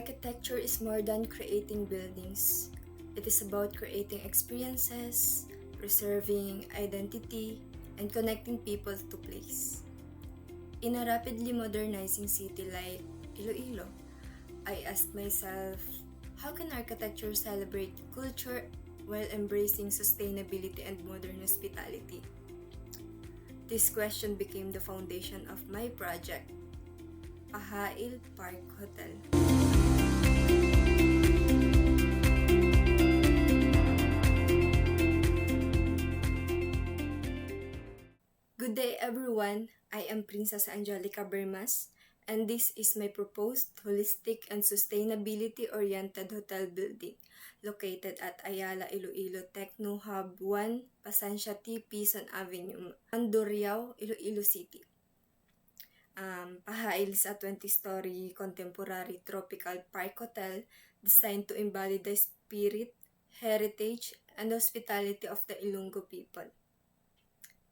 Architecture is more than creating buildings. It is about creating experiences, preserving identity, and connecting people to place. In a rapidly modernizing city like Iloilo, I ask myself, how can architecture celebrate culture while embracing sustainability and modern hospitality? This question became the foundation of my project, PAHAIL Park Hotel. Good day everyone, I am Princess Angelica Bermas, and this is my proposed holistic and sustainability-oriented hotel building located at Ayala Iloilo Techno Hub 1, Pasancia T. Pison Avenue, Mandurriao, Iloilo City. PAHAIL is a 20-story contemporary tropical park hotel designed to embody the spirit, heritage, and hospitality of the Ilonggo people.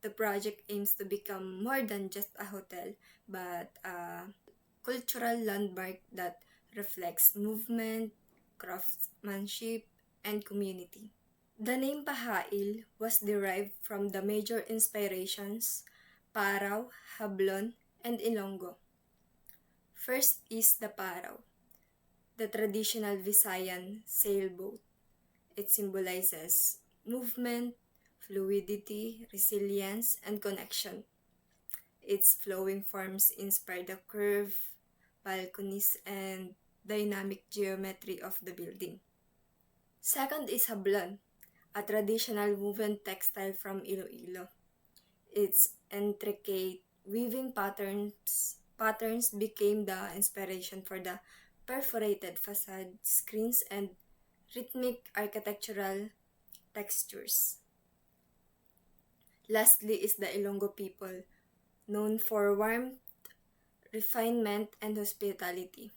The project aims to become more than just a hotel, but a cultural landmark that reflects movement, craftsmanship, and community. The name Pahail was derived from the major inspirations, Paraw, Hablon, and Ilonggo. First is the Paraw, the traditional Visayan sailboat. It symbolizes movement, fluidity, resilience, and connection. Its flowing forms inspire the curve, balconies, and dynamic geometry of the building. Second is Hablon, a traditional woven textile from Iloilo. Its intricate weaving patterns became the inspiration for the perforated facade screens and rhythmic architectural textures. Lastly is the Ilonggo people, known for warmth, refinement, and hospitality.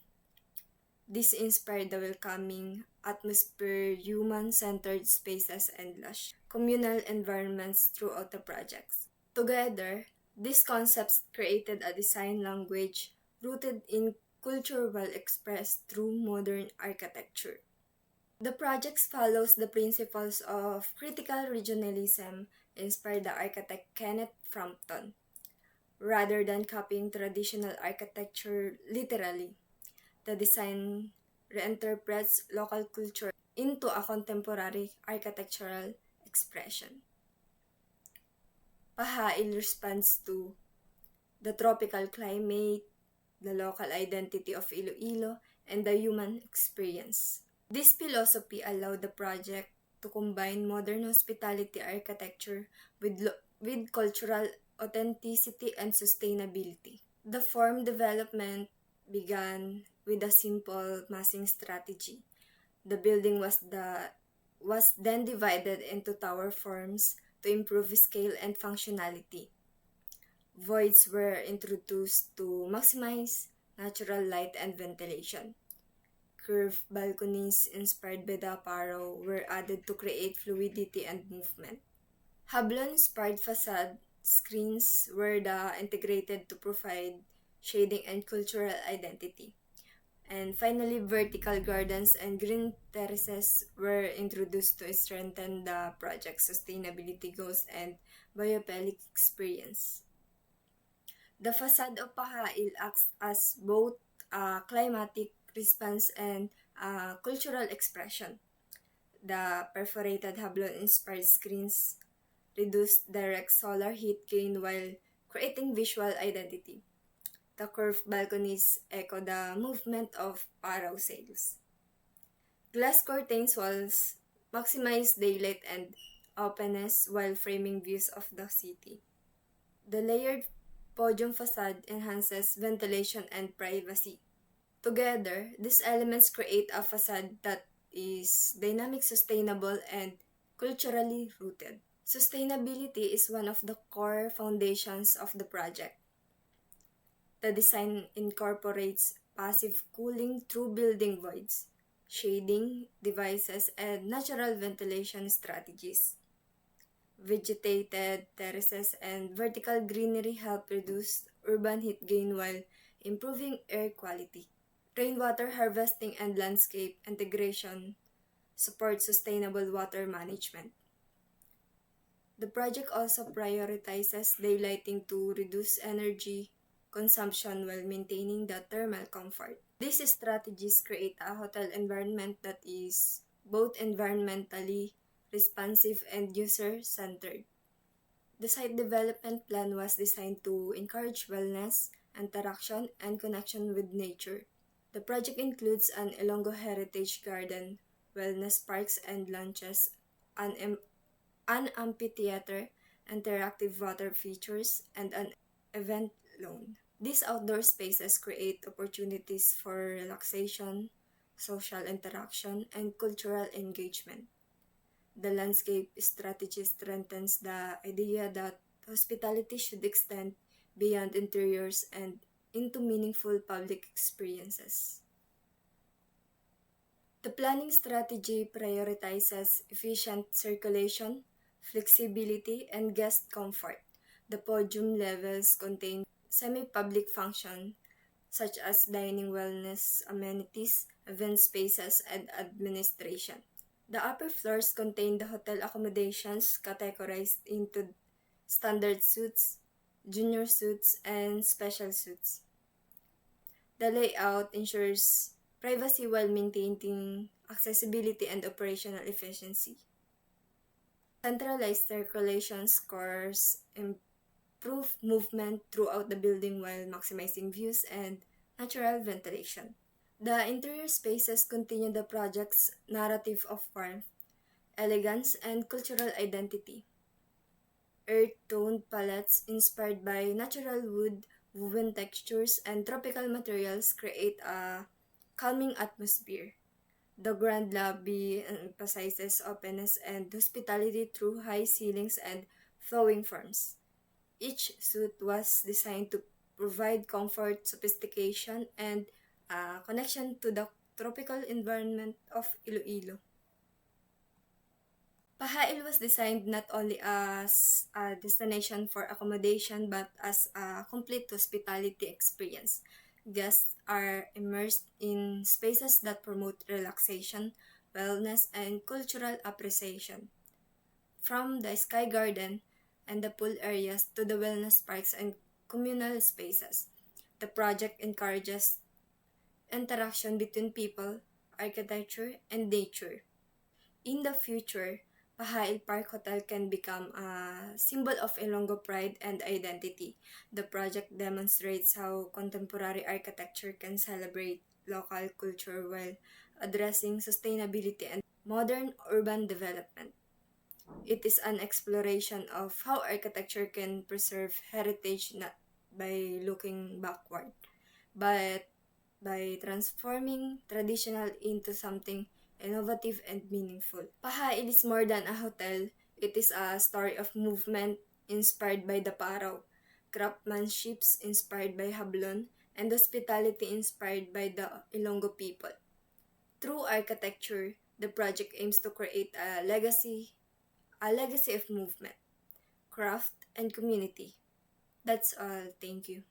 This inspired the welcoming atmosphere, human-centered spaces, and lush communal environments throughout the projects. Together, these concepts created a design language rooted in culture while expressed through modern architecture. The project follows the principles of critical regionalism inspired the architect Kenneth Frampton. Rather than copying traditional architecture literally, the design reinterprets local culture into a contemporary architectural expression. Pahail responds to the tropical climate, the local identity of Iloilo, and the human experience. This philosophy allowed the project to combine modern hospitality architecture with cultural authenticity and sustainability. The form development began with a simple massing strategy. The building was then divided into tower forms to improve scale and functionality. Voids were introduced to maximize natural light and ventilation. Curved balconies inspired by the Paraw were added to create fluidity and movement. Hablon-inspired facade screens were integrated to provide shading and cultural identity. And finally, vertical gardens and green terraces were introduced to strengthen the project's sustainability goals and biophilic experience. The facade of Pahail acts as both a climatic response and a cultural expression. The perforated Hablon-inspired screens reduce direct solar heat gain while creating visual identity. The curved balconies echo the movement of Paraw sails. Glass curtains walls maximize daylight and openness while framing views of the city. The layered podium facade enhances ventilation and privacy. Together, these elements create a facade that is dynamic, sustainable, and culturally rooted. Sustainability is one of the core foundations of the project. The design incorporates passive cooling through building voids, shading devices, and natural ventilation strategies. Vegetated terraces and vertical greenery help reduce urban heat gain while improving air quality. Rainwater harvesting and landscape integration support sustainable water management. The project also prioritizes daylighting to reduce energy consumption while maintaining the thermal comfort. These strategies create a hotel environment that is both environmentally responsive and user-centered. The site development plan was designed to encourage wellness, interaction, and connection with nature. The project includes an Ilonggo Heritage Garden, wellness parks and lunches, an amphitheater, interactive water features, and an event lawn. These outdoor spaces create opportunities for relaxation, social interaction, and cultural engagement. The landscape strategy strengthens the idea that hospitality should extend beyond interiors and into meaningful public experiences. The planning strategy prioritizes efficient circulation, flexibility, and guest comfort. The podium levels contain semi-public functions such as dining, wellness amenities, event spaces, and administration. The upper floors contain the hotel accommodations categorized into standard suites, junior suites, and special suites. The layout ensures privacy while maintaining accessibility and operational efficiency. Centralized circulation scores improve movement throughout the building while maximizing views and natural ventilation. The interior spaces continue the project's narrative of warmth, elegance, and cultural identity. Earth-toned palettes inspired by natural wood, woven textures, and tropical materials create a calming atmosphere. The grand lobby emphasizes openness and hospitality through high ceilings and flowing forms. Each suite was designed to provide comfort, sophistication, and a connection to the tropical environment of Iloilo. Pahail was designed not only as a destination for accommodation but as a complete hospitality experience. Guests are immersed in spaces that promote relaxation, wellness, and cultural appreciation. From the sky garden and the pool areas to the wellness parks and communal spaces, the project encourages interaction between people, architecture, and nature. In the future, Pahail Park Hotel can become a symbol of Ilonggo pride and identity. The project demonstrates how contemporary architecture can celebrate local culture while addressing sustainability and modern urban development. It is an exploration of how architecture can preserve heritage not by looking backward, but by transforming traditional into something innovative and meaningful. Pahail is more than a hotel. It is a story of movement inspired by the Paraw, craftsmanship inspired by Hablon, and hospitality inspired by the Ilonggo people. Through architecture, the project aims to create a legacy of movement, craft, and community. That's all. Thank you.